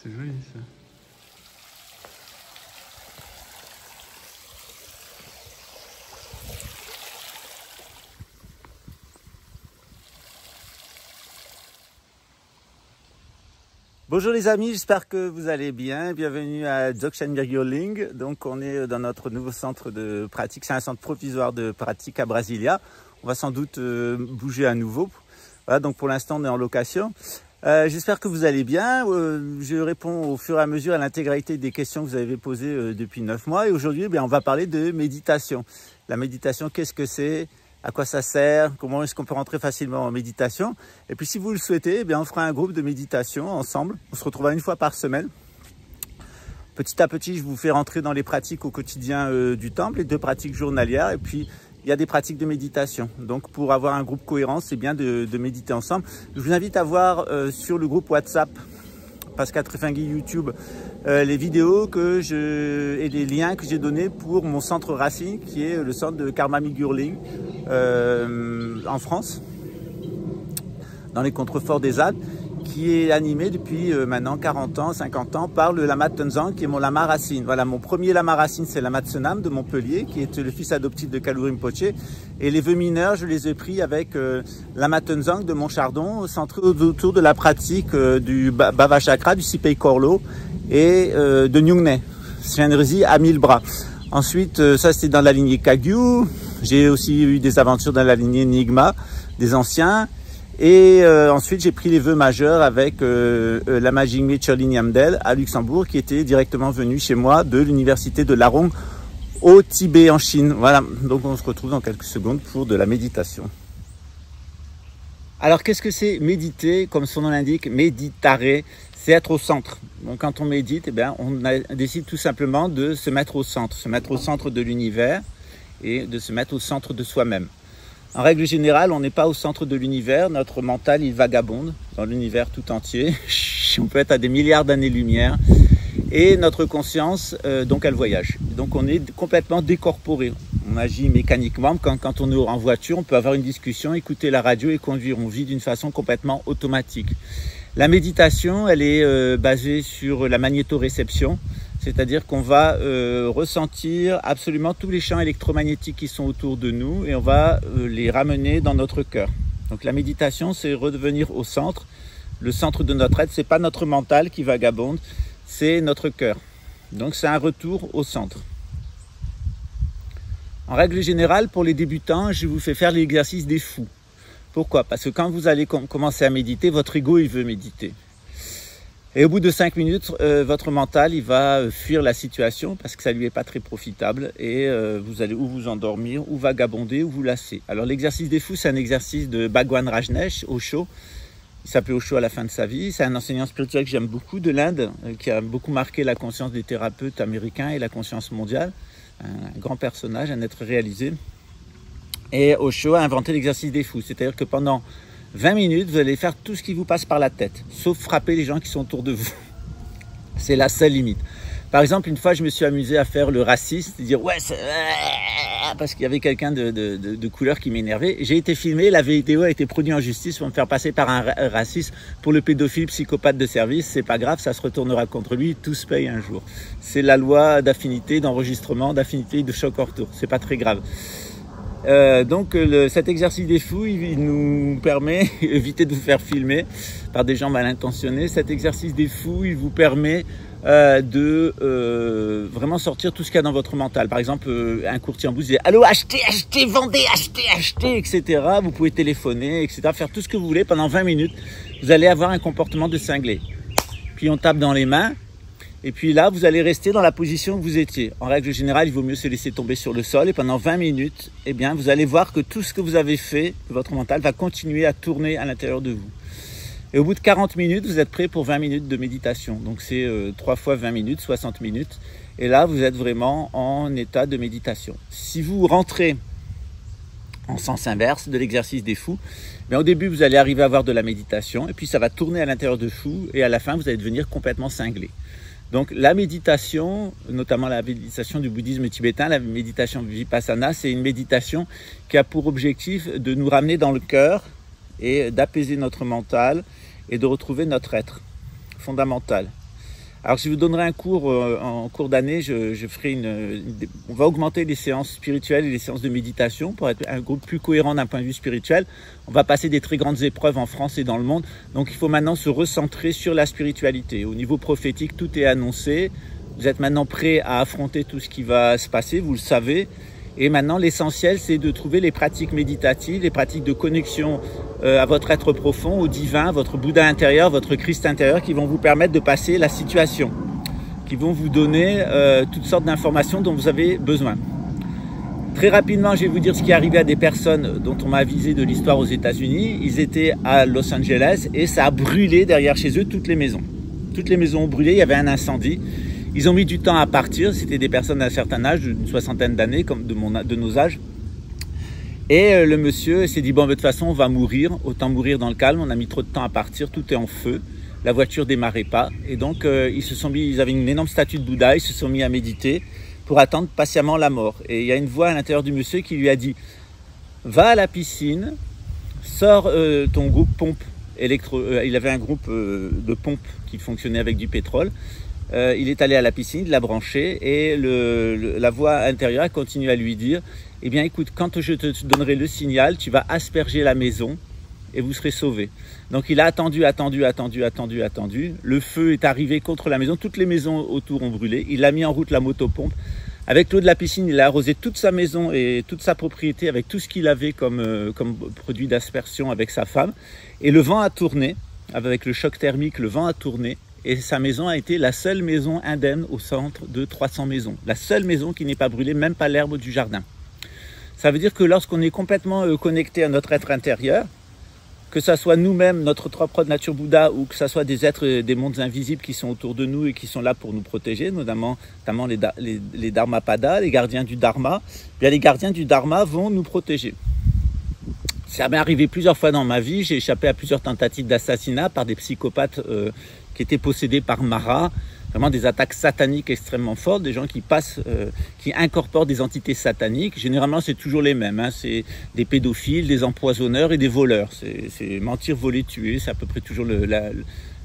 C'est joli ça. Bonjour les amis, j'espère que vous allez bien. Bienvenue à Dzogchen-Birgioling. Donc on est dans notre nouveau centre de pratique. C'est un centre provisoire de pratique à Brasilia. On va sans doute bouger à nouveau. Voilà, donc pour l'instant on est en location. J'espère que vous allez bien. Je réponds au fur et à mesure à l'intégralité des questions que vous avez posées depuis 9 mois. Et aujourd'hui, on va parler de méditation. La méditation, qu'est-ce que c'est ? À quoi ça sert? Comment est-ce qu'on peut rentrer facilement en méditation? Et puis si vous le souhaitez, on fera un groupe de méditation ensemble. On se retrouvera une fois par semaine. Petit à petit, je vous fais rentrer dans les pratiques au quotidien du temple, les 2 pratiques journalières. Et puis, il y a des pratiques de méditation. Donc, pour avoir un groupe cohérent, c'est bien de méditer ensemble. Je vous invite à voir sur le groupe WhatsApp Pascal Trefingui YouTube les vidéos et les liens que j'ai donnés pour mon centre racine qui est le centre de Karma Migurling en France, dans les contreforts des Alpes, qui est animé depuis maintenant 40 ans, 50 ans par le lama Tenzang qui est mon lama racine. Voilà, mon premier lama racine c'est lama Tsenam de Montpellier qui est le fils adoptif de Kalou Rinpoche, et les vœux mineurs je les ai pris avec lama Tenzang de Montchardon, centré autour de la pratique du Bava Chakra, du Sipei Korlo et de Nyungne, Shenrezi à 1000 bras. Ensuite, ça c'était dans la lignée Kagyu. J'ai aussi eu des aventures dans la lignée Nigma, des anciens. Et ensuite, j'ai pris les vœux majeurs avec Lama Jigme Chögyam Nyamdel à Luxembourg, qui était directement venu chez moi de l'université de Larong au Tibet en Chine. Voilà, donc on se retrouve dans quelques secondes pour de la méditation. Alors, qu'est-ce que c'est méditer? Comme son nom l'indique, méditare, c'est être au centre. Donc, quand on médite, on décide tout simplement de se mettre au centre de l'univers et de se mettre au centre de soi-même. En règle générale, on n'est pas au centre de l'univers. Notre mental, il vagabonde dans l'univers tout entier. On peut être à des milliards d'années-lumière. Et notre conscience, donc, elle voyage. Donc, on est complètement décorporé. On agit mécaniquement. Quand on est en voiture, on peut avoir une discussion, écouter la radio et conduire. On vit d'une façon complètement automatique. La méditation, elle est basée sur la magnétoréception. C'est-à-dire qu'on va ressentir absolument tous les champs électromagnétiques qui sont autour de nous et on va les ramener dans notre cœur. Donc la méditation, c'est redevenir au centre. Le centre de notre être, ce n'est pas notre mental qui vagabonde, c'est notre cœur. Donc c'est un retour au centre. En règle générale, pour les débutants, je vous fais faire l'exercice des fous. Pourquoi? Parce que quand vous allez commencer à méditer, votre ego, il veut méditer. Et au bout de 5 minutes, votre mental, il va fuir la situation parce que ça lui est pas très profitable et vous allez ou vous endormir, ou vagabonder, ou vous lasser. Alors l'exercice des fous, c'est un exercice de Bhagwan Rajneesh, Osho. Il s'appelait Osho à la fin de sa vie. C'est un enseignant spirituel que j'aime beaucoup de l'Inde, qui a beaucoup marqué la conscience des thérapeutes américains et la conscience mondiale. Un grand personnage, un être réalisé. Et Osho a inventé l'exercice des fous, c'est-à-dire que pendant 20 minutes, vous allez faire tout ce qui vous passe par la tête, sauf frapper les gens qui sont autour de vous. C'est la seule limite. Par exemple, une fois, je me suis amusé à faire le raciste, dire « ouais, c'est... » parce qu'il y avait quelqu'un de couleur qui m'énervait. J'ai été filmé, la vidéo a été produite en justice pour me faire passer par un raciste pour le pédophile psychopathe de service. C'est pas grave, ça se retournera contre lui, tout se paye un jour. C'est la loi d'affinité, d'enregistrement, d'affinité, de choc en retour. C'est pas très grave. Donc cet exercice des fous, il nous permet, évitez de vous faire filmer par des gens mal intentionnés, cet exercice des fous, il vous permet de vraiment sortir tout ce qu'il y a dans votre mental. Par exemple, un courtier en bourse dit « Allô, achetez, achetez, vendez, achetez, achetez », etc. Vous pouvez téléphoner, etc. Faire tout ce que vous voulez pendant 20 minutes. Vous allez avoir un comportement de cinglé. Puis on tape dans les mains. Et puis là, vous allez rester dans la position que vous étiez. En règle générale, il vaut mieux se laisser tomber sur le sol. Et pendant 20 minutes, vous allez voir que tout ce que vous avez fait, votre mental va continuer à tourner à l'intérieur de vous. Et au bout de 40 minutes, vous êtes prêt pour 20 minutes de méditation. Donc c'est 3 fois 20 minutes, 60 minutes. Et là, vous êtes vraiment en état de méditation. Si vous rentrez en sens inverse de l'exercice des fous, au début, vous allez arriver à avoir de la méditation. Et puis ça va tourner à l'intérieur de vous. Et à la fin, vous allez devenir complètement cinglé. Donc la méditation, notamment la méditation du bouddhisme tibétain, la méditation vipassana, c'est une méditation qui a pour objectif de nous ramener dans le cœur et d'apaiser notre mental et de retrouver notre être fondamental. Alors, je vous donnerai un cours en cours d'année. Je ferai on va augmenter les séances spirituelles et les séances de méditation pour être un groupe plus cohérent d'un point de vue spirituel. On va passer des très grandes épreuves en France et dans le monde. Donc, il faut maintenant se recentrer sur la spiritualité. Au niveau prophétique, tout est annoncé. Vous êtes maintenant prêts à affronter tout ce qui va se passer, vous le savez. Et maintenant, l'essentiel, c'est de trouver les pratiques méditatives, les pratiques de connexion à votre être profond, au divin, votre Bouddha intérieur, votre Christ intérieur, qui vont vous permettre de passer la situation, qui vont vous donner toutes sortes d'informations dont vous avez besoin. Très rapidement, je vais vous dire ce qui est arrivé à des personnes dont on m'a avisé de l'histoire aux États-Unis. Ils étaient à Los Angeles et ça a brûlé derrière chez eux toutes les maisons. Toutes les maisons ont brûlé, il y avait un incendie. Ils ont mis du temps à partir, c'était des personnes d'un certain âge, d'une soixantaine d'années, comme de nos âges. Et le monsieur s'est dit, bon, de toute façon, on va mourir, autant mourir dans le calme, on a mis trop de temps à partir, tout est en feu, la voiture démarrait pas. Et donc, ils avaient une énorme statue de Bouddha, ils se sont mis à méditer pour attendre patiemment la mort. Et il y a une voix à l'intérieur du monsieur qui lui a dit, va à la piscine, sors ton groupe pompe il avait un groupe de pompes qui fonctionnait avec du pétrole. Il est allé à la piscine, il l'a branché et la voix intérieure a continué à lui dire « Eh bien écoute, quand je te donnerai le signal, tu vas asperger la maison et vous serez sauvés. » Donc il a attendu. Le feu est arrivé contre la maison, toutes les maisons autour ont brûlé. Il a mis en route la motopompe. Avec l'eau de la piscine, il a arrosé toute sa maison et toute sa propriété avec tout ce qu'il avait comme produit d'aspersion avec sa femme. Et le vent a tourné, avec le choc thermique, le vent a tourné. Et sa maison a été la seule maison indemne au centre de 300 maisons. La seule maison qui n'est pas brûlée, même pas l'herbe du jardin. Ça veut dire que lorsqu'on est complètement connecté à notre être intérieur, que ça soit nous-mêmes, notre propre nature Bouddha, ou que ça soit des êtres des mondes invisibles qui sont autour de nous et qui sont là pour nous protéger, notamment les Dharmapada, les gardiens du Dharma, bien les gardiens du Dharma vont nous protéger. Ça m'est arrivé plusieurs fois dans ma vie, j'ai échappé à plusieurs tentatives d'assassinat par des psychopathes qui étaient possédés par Mara, vraiment des attaques sataniques extrêmement fortes, des gens qui incorporent des entités sataniques. Généralement, c'est toujours les mêmes, hein. C'est des pédophiles, des empoisonneurs et des voleurs. C'est mentir, voler, tuer, c'est à peu près toujours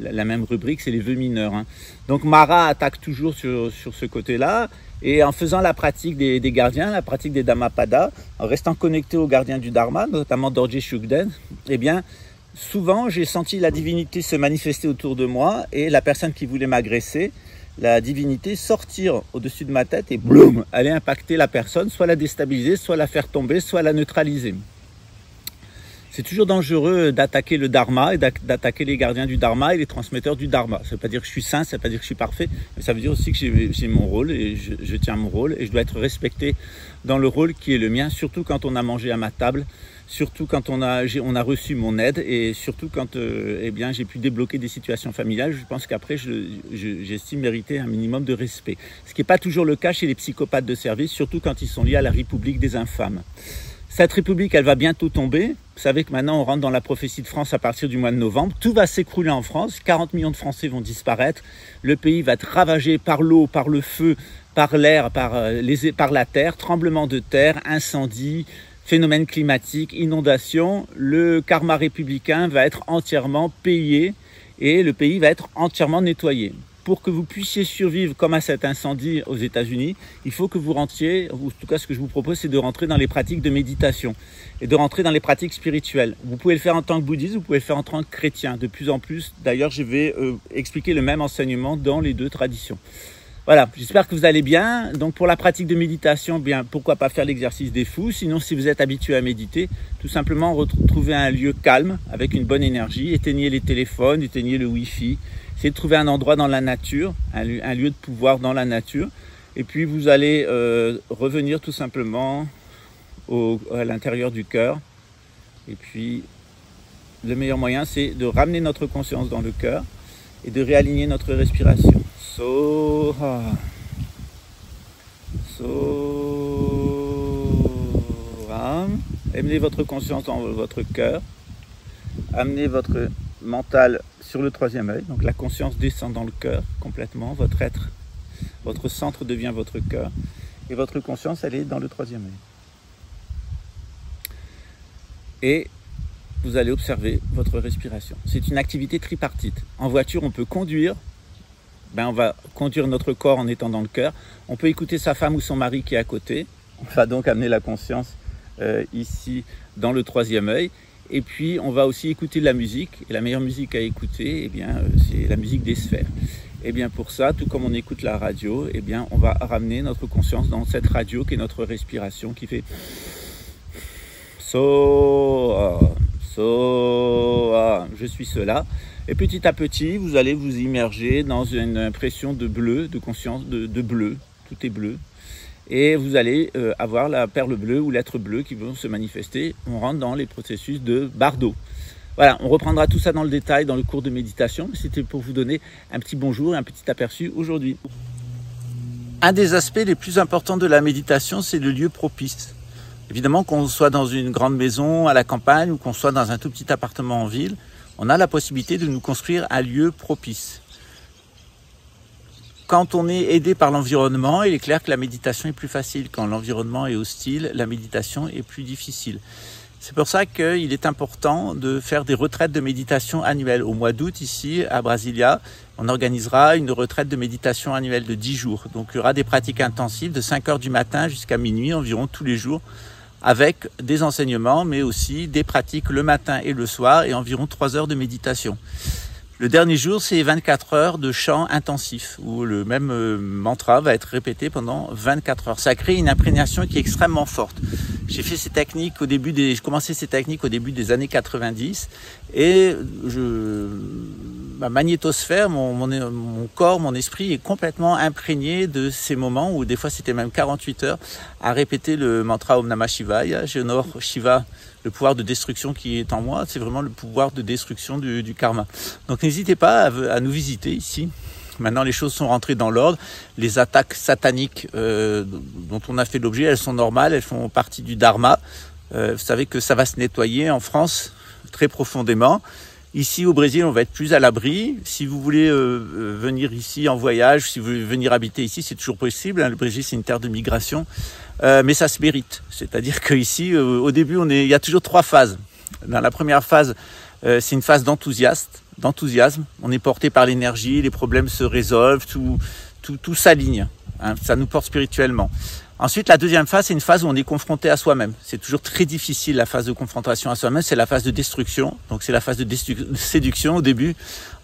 la même rubrique, c'est les vœux mineurs, hein. Donc Mara attaque toujours sur ce côté-là, et en faisant la pratique des gardiens, la pratique des Dhammapada, en restant connecté aux gardiens du Dharma, notamment Dorje Shugden, eh bien, souvent, j'ai senti la divinité se manifester autour de moi et la personne qui voulait m'agresser, la divinité sortir au-dessus de ma tête et boum, aller impacter la personne, soit la déstabiliser, soit la faire tomber, soit la neutraliser. C'est toujours dangereux d'attaquer le Dharma et d'attaquer les gardiens du Dharma et les transmetteurs du Dharma. Ça ne veut pas dire que je suis saint, ça ne veut pas dire que je suis parfait, mais ça veut dire aussi que j'ai mon rôle et je tiens mon rôle et je dois être respecté dans le rôle qui est le mien, surtout quand on a mangé à ma table, surtout quand on a reçu mon aide et surtout quand eh bien, j'ai pu débloquer des situations familiales. Je pense qu'après, j'estime mériter un minimum de respect. Ce qui n'est pas toujours le cas chez les psychopathes de service, surtout quand ils sont liés à la République des infâmes. Cette République, elle va bientôt tomber. Vous savez que maintenant, on rentre dans la prophétie de France à partir du mois de novembre. Tout va s'écrouler en France. 40 millions de Français vont disparaître. Le pays va être ravagé par l'eau, par le feu, par l'air, par la terre, tremblement de terre, incendie, phénomènes climatiques, inondations. Le karma républicain va être entièrement payé et le pays va être entièrement nettoyé. Pour que vous puissiez survivre comme à cet incendie aux États-Unis, il faut que vous rentriez, ou en tout cas ce que je vous propose, c'est de rentrer dans les pratiques de méditation et de rentrer dans les pratiques spirituelles. Vous pouvez le faire en tant que bouddhiste, vous pouvez le faire en tant que chrétien. De plus en plus, d'ailleurs, je vais expliquer le même enseignement dans les deux traditions. Voilà, j'espère que vous allez bien. Donc pour la pratique de méditation, bien pourquoi pas faire l'exercice des fous. Sinon, si vous êtes habitué à méditer, tout simplement retrouver un lieu calme avec une bonne énergie, éteignez les téléphones, éteignez le Wi-Fi. Essayez de trouver un endroit dans la nature, un lieu de pouvoir dans la nature. Et puis vous allez revenir tout simplement à l'intérieur du cœur. Et puis le meilleur moyen, c'est de ramener notre conscience dans le cœur et de réaligner notre respiration. Soha. Soha. Amenez votre conscience dans votre cœur. Amenez votre mental sur le troisième œil. Donc la conscience descend dans le cœur complètement. Votre être, votre centre devient votre cœur. Et votre conscience, elle est dans le troisième œil. Et vous allez observer votre respiration. C'est une activité tripartite. En voiture, on peut conduire ben on va conduire notre corps en étant dans le cœur. On peut écouter sa femme ou son mari qui est à côté. On va donc amener la conscience ici dans le troisième œil. Et puis on va aussi écouter de la musique. Et la meilleure musique à écouter, eh bien, c'est la musique des sphères. Et bien pour ça, tout comme on écoute la radio, eh bien, on va ramener notre conscience dans cette radio qui est notre respiration, qui fait so, je suis cela. Et petit à petit, vous allez vous immerger dans une impression de bleu, de conscience de bleu. Tout est bleu. Et vous allez avoir la perle bleue ou l'être bleu qui vont se manifester. On rentre dans les processus de Bardo. Voilà, on reprendra tout ça dans le détail dans le cours de méditation. C'était pour vous donner un petit bonjour et un petit aperçu aujourd'hui. Un des aspects les plus importants de la méditation, c'est le lieu propice. Évidemment, qu'on soit dans une grande maison à la campagne ou qu'on soit dans un tout petit appartement en ville, on a la possibilité de nous construire un lieu propice. Quand on est aidé par l'environnement, il est clair que la méditation est plus facile. Quand l'environnement est hostile, la méditation est plus difficile. C'est pour ça qu'il est important de faire des retraites de méditation annuelles. Au mois d'août, ici, à Brasilia, on organisera une retraite de méditation annuelle de 10 jours. Donc, il y aura des pratiques intensives de 5 heures du matin jusqu'à minuit, environ tous les jours, avec des enseignements, mais aussi des pratiques le matin et le soir, et environ 3 heures de méditation. Le dernier jour, c'est 24 heures de chant intensif, où le même mantra va être répété pendant 24 heures. Ça crée une imprégnation qui est extrêmement forte. J'ai fait ces techniques j'ai commencé ces techniques au début des années 90, et ma magnétosphère, mon corps, mon esprit est complètement imprégné de ces moments où des fois c'était même 48 heures à répéter le mantra Om Namah Shivaya. J'honore Shiva, le pouvoir de destruction qui est en moi, c'est vraiment le pouvoir de destruction du karma. Donc n'hésitez pas à nous visiter ici. Maintenant, les choses sont rentrées dans l'ordre. Les attaques sataniques dont on a fait l'objet, elles sont normales, elles font partie du dharma. Vous savez que ça va se nettoyer en France très profondément. Ici, au Brésil, on va être plus à l'abri. Si vous voulez venir ici en voyage, si vous voulez venir habiter ici, c'est toujours possible. Le Brésil, c'est une terre de migration. Mais ça se mérite. C'est-à-dire qu'ici, au début, il y a toujours 3 phases. Dans la première phase, c'est une phase d'enthousiasme. On est porté par l'énergie, les problèmes se résolvent, tout s'aligne. Hein, ça nous porte spirituellement. Ensuite, la deuxième phase, c'est une phase où on est confronté à soi-même. C'est toujours très difficile, la phase de confrontation à soi-même. C'est la phase de destruction. Donc, c'est la phase de séduction au début.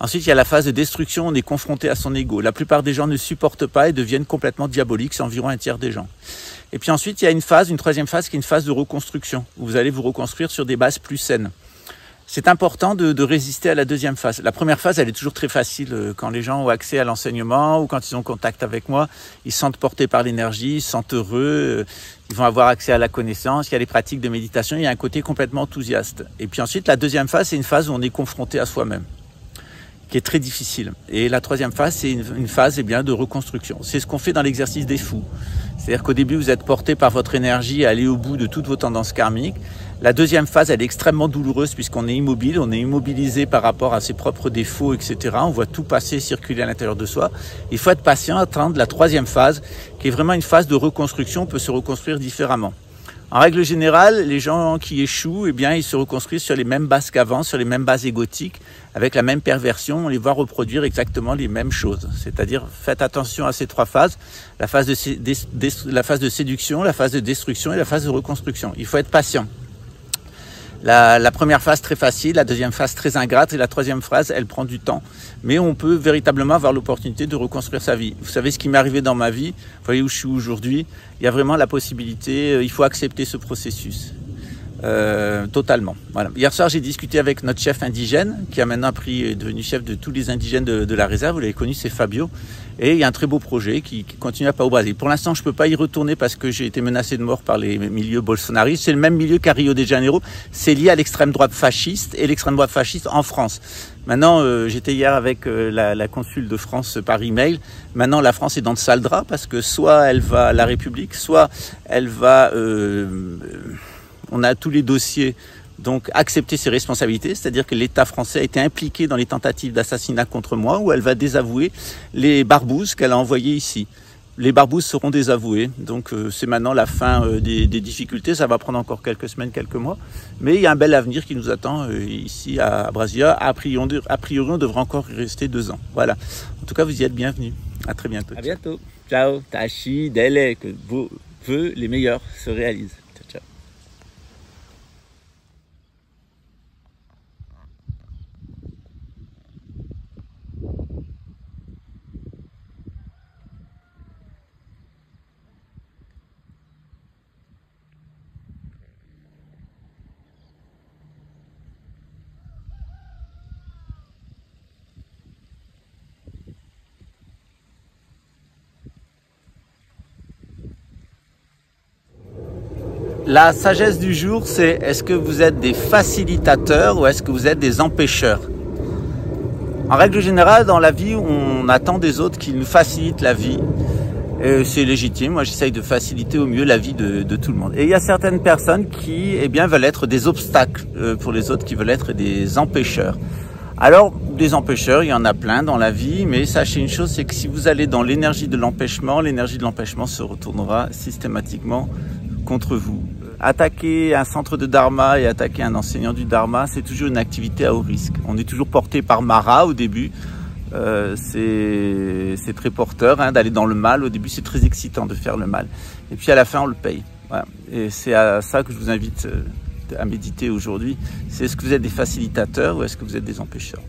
Ensuite, il y a la phase de destruction. On est confronté à son ego. La plupart des gens ne supportent pas et deviennent complètement diaboliques. C'est environ un tiers des gens. Et puis ensuite, il y a une troisième phase, qui est une phase de reconstruction, où vous allez vous reconstruire sur des bases plus saines. C'est important de résister à la deuxième phase. La première phase, elle est toujours très facile. Quand les gens ont accès à l'enseignement ou quand ils ont contact avec moi, ils se sentent portés par l'énergie, ils se sentent heureux, ils vont avoir accès à la connaissance, il y a les pratiques de méditation, il y a un côté complètement enthousiaste. Et puis ensuite, la deuxième phase, c'est une phase où on est confronté à soi-même, qui est très difficile. Et la troisième phase, c'est une phase de reconstruction. C'est ce qu'on fait dans l'exercice des fous. C'est-à-dire qu'au début, vous êtes porté par votre énergie à aller au bout de toutes vos tendances karmiques. La deuxième phase, elle est extrêmement douloureuse puisqu'on est immobile, on est immobilisé par rapport à ses propres défauts, etc. On voit tout passer, circuler à l'intérieur de soi. Il faut être patient, attendre la troisième phase, qui est vraiment une phase de reconstruction. On peut se reconstruire différemment. En règle générale, les gens qui échouent, ils se reconstruisent sur les mêmes bases qu'avant, sur les mêmes bases égotiques, avec la même perversion. On les voit reproduire exactement les mêmes choses. C'est-à-dire, faites attention à ces 3 phases. La phase de séduction, la phase de destruction et la phase de reconstruction. Il faut être patient. La première phase très facile, la deuxième phase très ingrate et la troisième phase, elle prend du temps. Mais on peut véritablement avoir l'opportunité de reconstruire sa vie. Vous savez ce qui m'est arrivé dans ma vie, vous voyez où je suis aujourd'hui, il y a vraiment la possibilité, il faut accepter ce processus. Totalement. Voilà. Hier soir, j'ai discuté avec notre chef indigène, qui a maintenant est devenu chef de tous les indigènes de la réserve. Vous l'avez connu, c'est Fabio. Et il y a un très beau projet qui continue à pas au Brésil. Pour l'instant, je peux pas y retourner parce que j'ai été menacé de mort par les milieux bolsonaristes. C'est le même milieu qu'à Rio de Janeiro. C'est lié à l'extrême droite fasciste et l'extrême droite fasciste en France. Maintenant, j'étais hier avec la consul de France par email. Maintenant, la France est dans de sales draps parce que soit elle va à la République, soit elle va... on a tous les dossiers, donc accepter ses responsabilités, c'est-à-dire que l'État français a été impliqué dans les tentatives d'assassinat contre moi, où elle va désavouer les barbouzes qu'elle a envoyées ici. les barbouzes seront désavoués. Donc c'est maintenant la fin des difficultés. Ça va prendre encore quelques semaines, quelques mois. Mais il y a un bel avenir qui nous attend ici à Brasilia. A priori, on devrait encore y rester 2 ans. Voilà. En tout cas, vous y êtes bienvenus. À très bientôt. À bientôt. Ciao. Tachi, Dele, que vos vœux les meilleurs se réalisent. Ciao, ciao. La sagesse du jour, c'est est-ce que vous êtes des facilitateurs ou est-ce que vous êtes des empêcheurs? En règle générale, dans la vie, on attend des autres qu'ils nous facilitent la vie. C'est légitime, moi j'essaye de faciliter au mieux la vie de tout le monde. Et il y a certaines personnes qui veulent être des obstacles pour les autres, qui veulent être des empêcheurs. Alors, des empêcheurs, il y en a plein dans la vie, mais sachez une chose, c'est que si vous allez dans l'énergie de l'empêchement se retournera systématiquement contre vous. Attaquer un centre de Dharma et attaquer un enseignant du Dharma, c'est toujours une activité à haut risque. On est toujours porté par Mara au début. C'est très porteur d'aller dans le mal. Au début, c'est très excitant de faire le mal. Et puis à la fin, on le paye. Voilà. Et c'est à ça que je vous invite à méditer aujourd'hui. C'est est-ce que vous êtes des facilitateurs ou est-ce que vous êtes des empêcheurs?